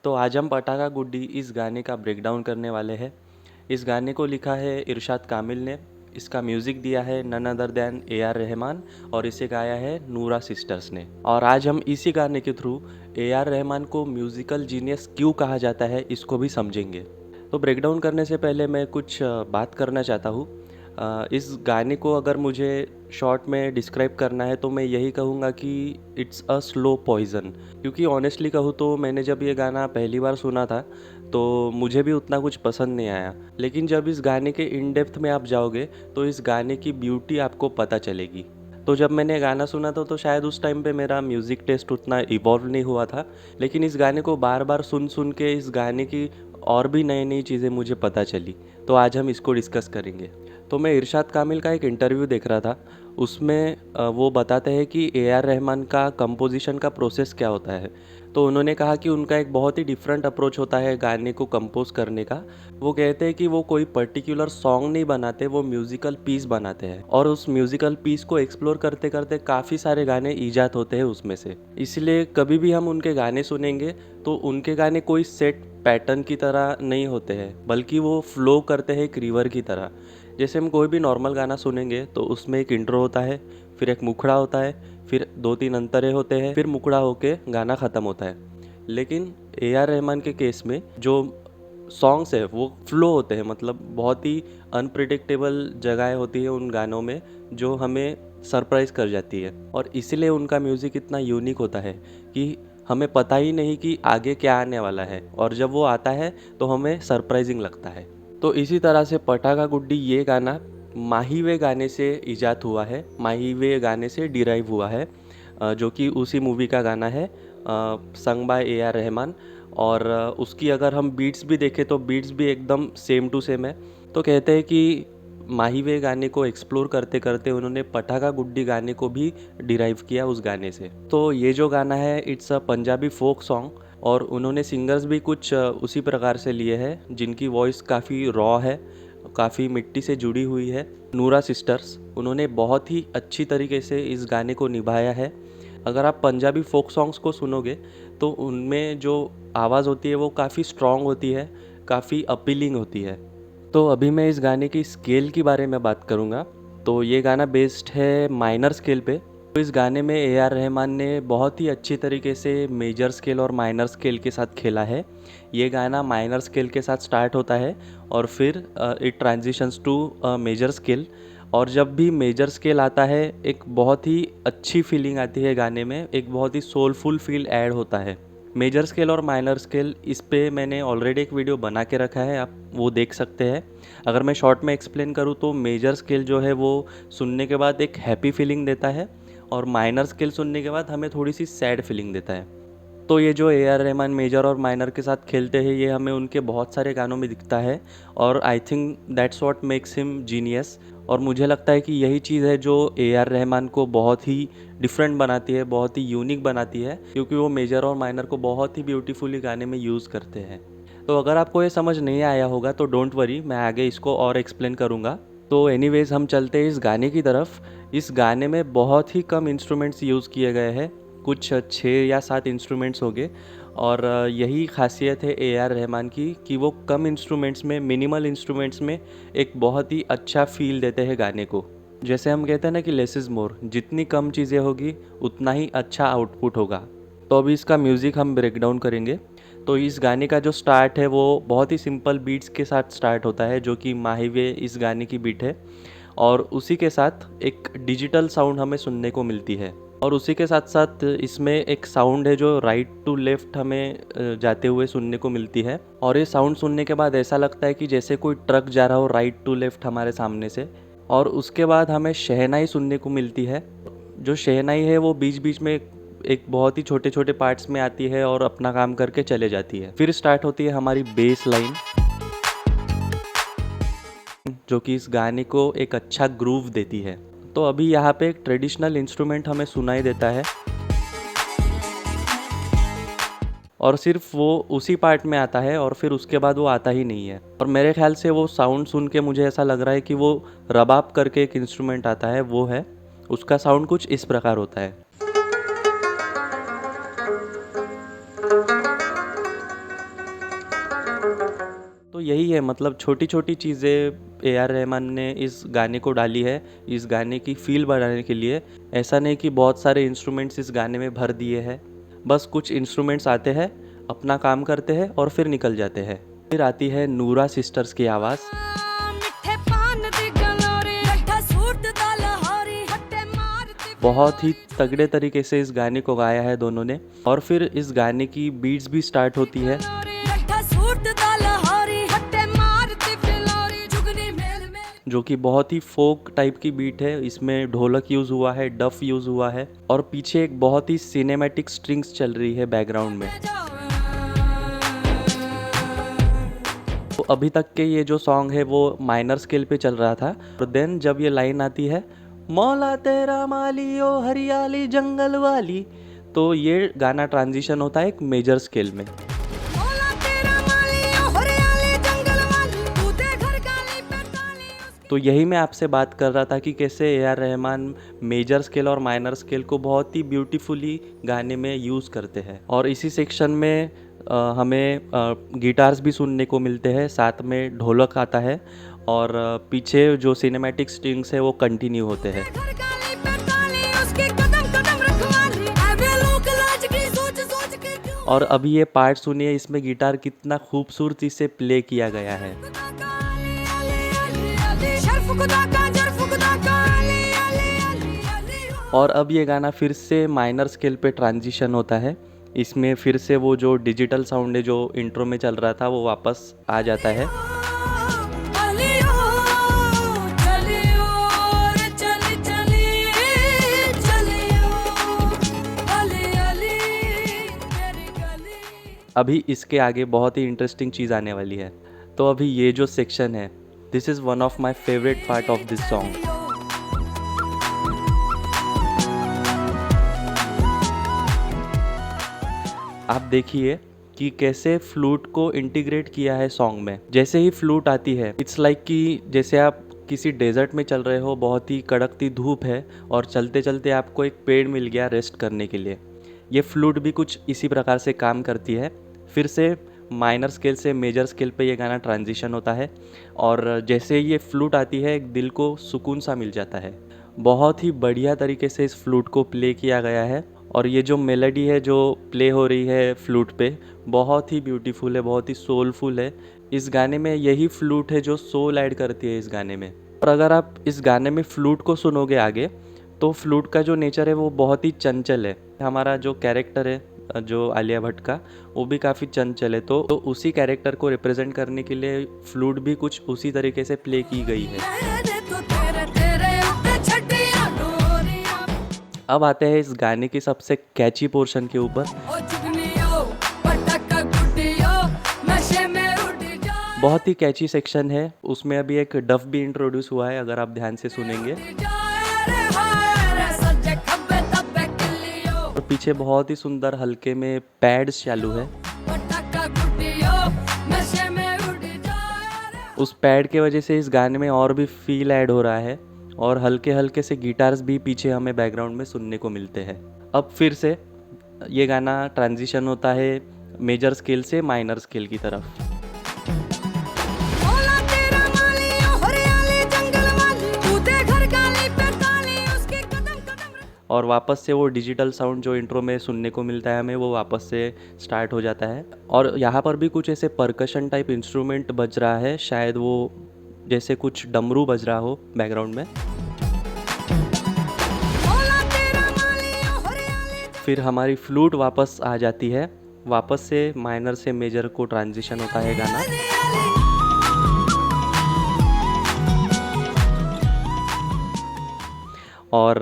तो आज हम पटाखा गुड्डी इस गाने का ब्रेकडाउन करने वाले हैं। इस गाने को लिखा है इरशाद कामिल ने। इसका म्यूज़िक दिया है none other than A R Rahman और इसे गाया है नूरा सिस्टर्स ने। और आज हम इसी गाने के थ्रू ए आर रहमान को म्यूज़िकल जीनियस क्यों कहा जाता है इसको भी समझेंगे। तो ब्रेकडाउन करने से पहले मैं कुछ बात करना चाहता हूँ। इस गाने को अगर मुझे शॉर्ट में डिस्क्राइब करना है तो मैं यही कहूँगा कि इट्स अ स्लो पॉइज़न। क्योंकि ऑनेस्टली कहूँ तो मैंने जब ये गाना पहली बार सुना था तो मुझे भी उतना कुछ पसंद नहीं आया, लेकिन जब इस गाने के इन डेप्थ में आप जाओगे तो इस गाने की ब्यूटी आपको पता चलेगी। तो जब मैंने गाना सुना था तो शायद उस टाइम पे मेरा म्यूज़िक टेस्ट उतना इवॉल्व नहीं हुआ था, लेकिन इस गाने को बार बार सुन सुन के इस गाने की और भी नई नई चीज़ें मुझे पता चली। तो आज हम इसको डिस्कस करेंगे। तो मैं इरशाद कामिल का एक इंटरव्यू देख रहा था, उसमें वो बताते हैं कि ए आर रहमान का कंपोजिशन का प्रोसेस क्या होता है। तो उन्होंने कहा कि उनका एक बहुत ही डिफरेंट अप्रोच होता है गाने को कंपोज करने का। वो कहते हैं कि वो कोई पर्टिकुलर सॉन्ग नहीं बनाते, वो म्यूज़िकल पीस बनाते हैं और उस म्यूज़िकल पीस को एक्सप्लोर करते करते काफ़ी सारे गाने ईजाद होते हैं उसमें से। इसलिए कभी भी हम उनके गाने सुनेंगे तो उनके गाने कोई सेट पैटर्न की तरह नहीं होते हैं, बल्कि वो फ्लो करते हैं एक रिवर की तरह। जैसे हम कोई भी नॉर्मल गाना सुनेंगे तो उसमें एक इंट्रो होता है, फिर एक मुखड़ा होता है, फिर 2-3 अंतरे होते हैं, फिर मुखड़ा होके गाना ख़त्म होता है। लेकिन ए आर रहमान के केस में जो सॉन्ग्स है वो फ्लो होते हैं, मतलब बहुत ही अनप्रिडिक्टेबल जगहें होती है उन गानों में जो हमें सरप्राइज़ कर जाती है। और इसीलिए उनका म्यूज़िक इतना यूनिक होता है कि हमें पता ही नहीं कि आगे क्या आने वाला है, और जब वो आता है तो हमें सरप्राइजिंग लगता है। तो इसी तरह से पटाखा गुड्डी ये गाना माही वे गाने से इजाद हुआ है, माही वे गाने से डिराइव हुआ है, जो कि उसी मूवी का गाना है, sung by A R Rahman. और उसकी अगर हम बीट्स भी देखें तो बीट्स भी एकदम सेम टू सेम है। तो कहते हैं कि माही वे गाने को एक्सप्लोर करते करते उन्होंने पटाखा गुड्डी गाने को भी डिराइव किया उस गाने से। तो ये जो गाना है it's a Punjabi folk song, और उन्होंने सिंगर्स भी कुछ उसी प्रकार से लिए हैं जिनकी वॉइस काफ़ी रॉ है, काफ़ी मिट्टी से जुड़ी हुई है। नूरा सिस्टर्स, उन्होंने बहुत ही अच्छी तरीके से इस गाने को निभाया है। अगर आप पंजाबी फोक सॉन्ग्स को सुनोगे तो उनमें जो आवाज़ होती है वो काफ़ी स्ट्रॉन्ग होती है, काफ़ी अपीलिंग होती है। तो अभी मैं इस गाने की स्केल के बारे में बात करूँगा। तो ये गाना बेस्ड है माइनर स्केल पे। तो इस गाने में ए आर रहमान ने बहुत ही अच्छी तरीके से मेजर स्केल और माइनर स्केल के साथ खेला है। ये गाना माइनर स्केल के साथ स्टार्ट होता है और फिर it transitions to major scale. और जब भी मेजर स्केल आता है एक बहुत ही अच्छी फीलिंग आती है गाने में, एक बहुत ही सोलफुल फील ऐड होता है। मेजर स्केल और माइनर स्केल, इस पे मैंने ऑलरेडी एक वीडियो बना के रखा है, आप वो देख सकते हैं। अगर मैं शॉर्ट में एक्सप्लेन करूँ तो मेजर स्केल जो है वो सुनने के बाद एक हैप्पी फीलिंग देता है, और माइनर स्केल सुनने के बाद हमें थोड़ी सी सैड फीलिंग देता है। तो ये जो ए आर रहमान मेजर और माइनर के साथ खेलते हैं ये हमें उनके बहुत सारे गानों में दिखता है, और I think that's what makes him genius. और मुझे लगता है कि यही चीज़ है जो ए आर रहमान को बहुत ही डिफरेंट बनाती है, बहुत ही यूनिक बनाती है, क्योंकि वो मेजर और माइनर को बहुत ही ब्यूटीफुली गाने में यूज़ करते हैं। तो अगर आपको ये समझ नहीं आया होगा तो डोंट वरी, मैं आगे इसको और एक्सप्लेन करूँगा। तो एनीवेज हम चलते हैं इस गाने की तरफ। इस गाने में बहुत ही कम इंस्ट्रूमेंट्स यूज़ किए गए हैं, कुछ 6 या 7 इंस्ट्रूमेंट्स हो गए। और यही खासियत है ए आर रहमान की कि वो कम इंस्ट्रूमेंट्स में, मिनिमल इंस्ट्रूमेंट्स में एक बहुत ही अच्छा फील देते हैं गाने को। जैसे हम कहते हैं ना कि लेस इज़ मोर, जितनी कम चीज़ें होगी उतना ही अच्छा आउटपुट होगा। तो अभी इसका म्यूज़िक हम ब्रेक डाउन करेंगे। तो इस गाने का जो स्टार्ट है वो बहुत ही सिंपल बीट्स के साथ स्टार्ट होता है, जो कि माहीवे इस गाने की बीट है, और उसी के साथ एक डिजिटल साउंड हमें सुनने को मिलती है। और उसी के साथ साथ इसमें एक साउंड है जो राइट टू लेफ़्ट हमें जाते हुए सुनने को मिलती है। और ये साउंड सुनने के बाद ऐसा लगता है कि जैसे कोई ट्रक जा रहा हो राइट टू लेफ़्ट हमारे सामने से। और उसके बाद हमें शहनाई सुनने को मिलती है। जो शहनाई है वो बीच बीच में एक बहुत ही छोटे छोटे पार्ट्स में आती है और अपना काम करके चले जाती है। फिर स्टार्ट होती है हमारी बेस लाइन, जो कि इस गाने को एक अच्छा ग्रूव देती है। तो अभी यहाँ पे एक ट्रेडिशनल इंस्ट्रूमेंट हमें सुनाई देता है, और सिर्फ वो उसी पार्ट में आता है और फिर उसके बाद वो आता ही नहीं है। और मेरे ख्याल से वो साउंड सुन के मुझे ऐसा लग रहा है कि वो रबाब करके एक इंस्ट्रूमेंट आता है, वो है, उसका साउंड कुछ इस प्रकार होता है। तो यही है, मतलब छोटी छोटी चीज़ें ए आर रहमान ने इस गाने को डाली है, इस गाने की फील बढ़ाने के लिए। ऐसा नहीं कि बहुत सारे इंस्ट्रूमेंट्स इस गाने में भर दिए हैं, बस कुछ इंस्ट्रूमेंट्स आते हैं, अपना काम करते हैं और फिर निकल जाते हैं। फिर आती है नूरा सिस्टर्स की आवाज़। बहुत ही तगड़े तरीके से इस गाने को गाया है दोनों ने। और फिर इस गाने की बीट्स भी स्टार्ट होती है, जो कि बहुत ही फोक टाइप की बीट है। इसमें ढोलक यूज़ हुआ है, डफ यूज़ हुआ है और पीछे एक बहुत ही सिनेमैटिक स्ट्रिंग्स चल रही है बैकग्राउंड में। तो अभी तक के ये जो सॉन्ग है वो माइनर स्केल पे चल रहा था, और देन जब ये लाइन आती है, मौला तेरा माली ओ हरियाली जंगल वाली, तो ये गाना ट्रांजिशन होता है एक मेजर स्केल में। तो यही मैं आपसे बात कर रहा था कि कैसे A R Rahman major scale और माइनर स्केल को बहुत ही ब्यूटीफुली गाने में यूज़ करते हैं। और इसी सेक्शन में हमें गिटार्स भी सुनने को मिलते हैं, साथ में ढोलक आता है और पीछे जो सिनेमैटिक स्ट्रिंग्स है वो कंटिन्यू होते हैं। और अभी ये पार्ट सुनिए, इसमें गिटार कितना खूबसूरती से प्ले किया गया है। और अब ये गाना फिर से माइनर स्केल पे ट्रांजिशन होता है। इसमें फिर से वो जो डिजिटल साउंड है जो इंट्रो में चल रहा था वो वापस आ जाता है। अभी इसके आगे बहुत ही इंटरेस्टिंग चीज़ आने वाली है। तो अभी ये जो सेक्शन है, this is one of my favourite part of this song. आप देखिए कि कैसे फ्लूट को इंटीग्रेट किया है सॉन्ग में। जैसे ही फ्लूट आती है, इट्स लाइक कि जैसे आप किसी डेजर्ट में चल रहे हो, बहुत ही कड़कती धूप है और चलते चलते आपको एक पेड़ मिल गया रेस्ट करने के लिए। ये फ्लूट भी कुछ इसी प्रकार से काम करती है। फिर से माइनर स्केल से मेजर स्केल पे ये गाना ट्रांजिशन होता है और जैसे ये फ्लूट आती है, एक दिल को सुकून सा मिल जाता है। बहुत ही बढ़िया तरीके से इस फ्लूट को प्ले किया गया है और ये जो मेलोडी है जो प्ले हो रही है फ्लूट पे, बहुत ही ब्यूटीफुल है, बहुत ही सोलफुल है। इस गाने में यही फ्लूट है जो सोल ऐड करती है इस गाने में। और अगर आप इस गाने में फ्लूट को सुनोगे आगे, तो फ्लूट का जो नेचर है वो बहुत ही चंचल है। हमारा जो कैरेक्टर है जो आलिया भट्ट का, वो भी काफ़ी चंचल है। तो उसी कैरेक्टर को रिप्रेजेंट करने के लिए फ्लूट भी कुछ उसी तरीके से प्ले की गई है। अब आते हैं इस गाने की सबसे कैची पोर्शन के ऊपर। बहुत ही कैची सेक्शन है, उसमें अभी एक डफ भी इंट्रोड्यूस हुआ है, अगर आप ध्यान से सुनेंगे। और पीछे बहुत ही सुंदर हल्के में पैड्स चालू है। उस पैड के वजह से इस गाने में और भी फील ऐड हो रहा है और हल्के हल्के से गिटार्स भी पीछे हमें बैकग्राउंड में सुनने को मिलते हैं। अब फिर से ये गाना ट्रांजिशन होता है मेजर स्केल से माइनर स्केल की तरफ। और वापस से वो डिजिटल साउंड जो इंट्रो में सुनने को मिलता है हमें, वो वापस से स्टार्ट हो जाता है। और यहाँ पर भी कुछ ऐसे परकशन टाइप इंस्ट्रूमेंट बज रहा है, शायद वो जैसे कुछ डमरू बज रहा हो बैकग्राउंड में। फिर हमारी फ्लूट वापस आ जाती है, वापस से माइनर से मेजर को ट्रांजिशन होता है गाना। और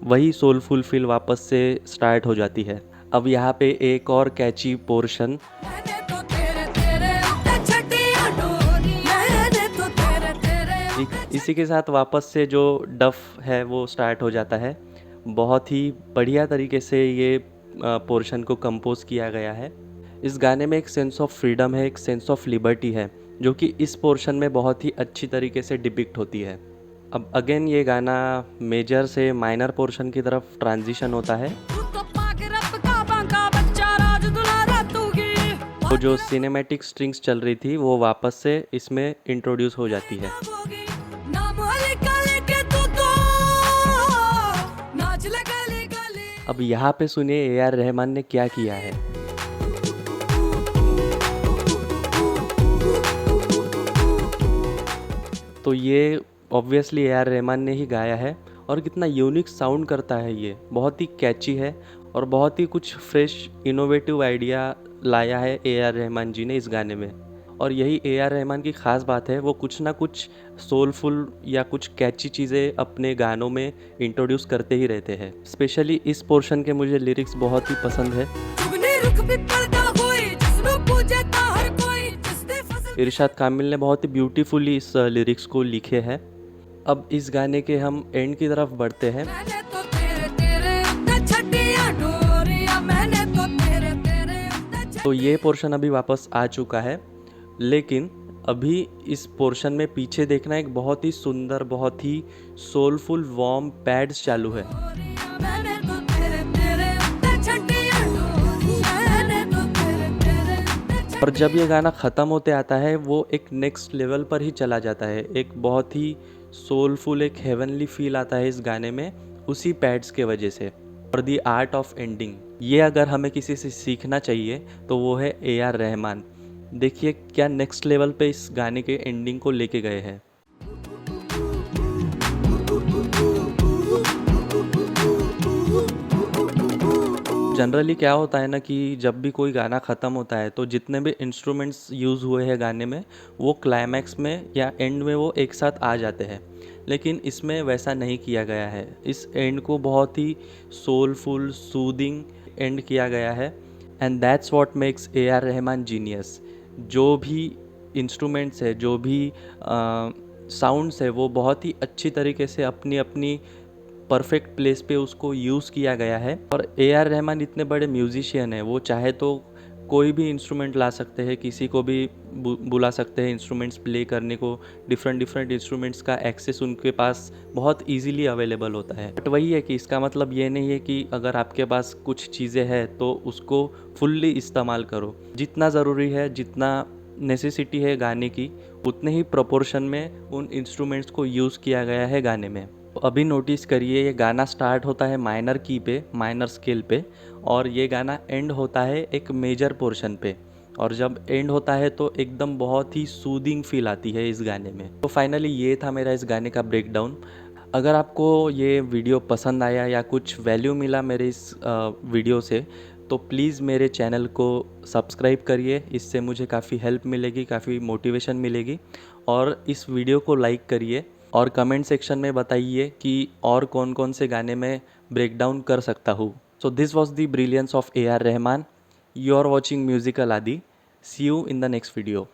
वही सोलफुल फील वापस से स्टार्ट हो जाती है। अब यहाँ पे एक और कैची पोर्शन, इसी के साथ वापस से जो डफ है वो स्टार्ट हो जाता है। बहुत ही बढ़िया तरीके से ये पोर्शन को कंपोज किया गया है। इस गाने में एक सेंस ऑफ फ्रीडम है, एक सेंस ऑफ लिबर्टी है, जो कि इस पोर्शन में बहुत ही अच्छी तरीके से डिपिक्ट होती है। अब अगेन ये गाना मेजर से माइनर पोर्शन की तरफ ट्रांजिशन होता है। तो वो जो सिनेमैटिक स्ट्रिंग्स चल रही थी वो वापस से इसमें इंट्रोड्यूस हो जाती है। अब यहाँ पे सुनिए ए आर रहमान ने क्या किया है। तो ये ऑब्वियसली ए आर रहमान ने ही गाया है और कितना यूनिक साउंड करता है ये, बहुत ही कैची है और बहुत ही कुछ फ्रेश इनोवेटिव आइडिया लाया है ए आर रहमान जी ने इस गाने में। और यही ए आर रहमान की ख़ास बात है, वो कुछ ना कुछ सोलफुल या कुछ कैची चीज़ें अपने गानों में इंट्रोड्यूस करते ही रहते हैं। स्पेशली इस पोर्शन के मुझे लिरिक्स बहुत ही पसंद है। इरशाद कामिल ने बहुत ही ब्यूटीफुली इस लिरिक्स को लिखे हैं। अब इस गाने के हम एंड की तरफ बढ़ते हैं। तो ये पोर्शन अभी वापस आ चुका है, लेकिन अभी इस पोर्शन में पीछे देखना एक बहुत ही सुंदर, बहुत ही सोलफुल वार्म पैड्स चालू है। और जब ये गाना ख़त्म होते आता है वो एक नेक्स्ट लेवल पर ही चला जाता है। एक बहुत ही सोलफुल, एक हेवनली फील आता है इस गाने में उसी पैड्स के वजह से। और दी आर्ट ऑफ एंडिंग, ये अगर हमें किसी से सीखना चाहिए तो वो है ए आर रहमान। देखिए क्या नेक्स्ट लेवल पे इस गाने के एंडिंग को लेके गए हैं। जनरली क्या होता है ना कि जब भी कोई गाना ख़त्म होता है तो जितने भी इंस्ट्रूमेंट्स यूज़ हुए हैं गाने में वो क्लाइमैक्स में या एंड में वो एक साथ आ जाते हैं, लेकिन इसमें वैसा नहीं किया गया है। इस एंड को बहुत ही सोलफुल, सूदिंग एंड किया गया है। And that's what makes a R Rahman genius. जो भी इंस्ट्रूमेंट्स है, जो भी साउंड्स है, वो बहुत ही अच्छी तरीके से अपनी अपनी परफेक्ट प्लेस पे उसको यूज़ किया गया है। और ए आर रहमान इतने बड़े म्यूजिशियन हैं, वो चाहे तो कोई भी इंस्ट्रूमेंट ला सकते हैं, किसी को भी बुला सकते हैं इंस्ट्रूमेंट्स प्ले करने को। डिफरेंट इंस्ट्रूमेंट्स का एक्सेस उनके पास बहुत इजीली अवेलेबल होता है। बट वही है कि इसका मतलब ये नहीं है कि अगर आपके पास कुछ चीज़ें हैं तो उसको फुल्ली इस्तेमाल करो। जितना ज़रूरी है, जितना नेसेसिटी है गाने की, उतने ही प्रोपोर्शन में उन इंस्ट्रूमेंट्स को यूज़ किया गया है गाने में। अभी नोटिस करिए, ये गाना स्टार्ट होता है माइनर की पे, माइनर स्केल पे, और ये गाना एंड होता है एक मेजर पोर्शन पे। और जब एंड होता है तो एकदम बहुत ही सूदिंग फील आती है इस गाने में। तो फाइनली ये था मेरा इस गाने का ब्रेकडाउन। अगर आपको ये वीडियो पसंद आया या कुछ वैल्यू मिला मेरे इस वीडियो से, तो प्लीज़ मेरे चैनल को सब्सक्राइब करिए। इससे मुझे काफ़ी हेल्प मिलेगी, काफ़ी मोटिवेशन मिलेगी। और इस वीडियो को लाइक करिए और कमेंट सेक्शन में बताइए कि और कौन कौन से गाने में ब्रेकडाउन कर सकता हूँ। So this was the brilliance of A R Rahman. You are watching musical Aadi. See you in the next video.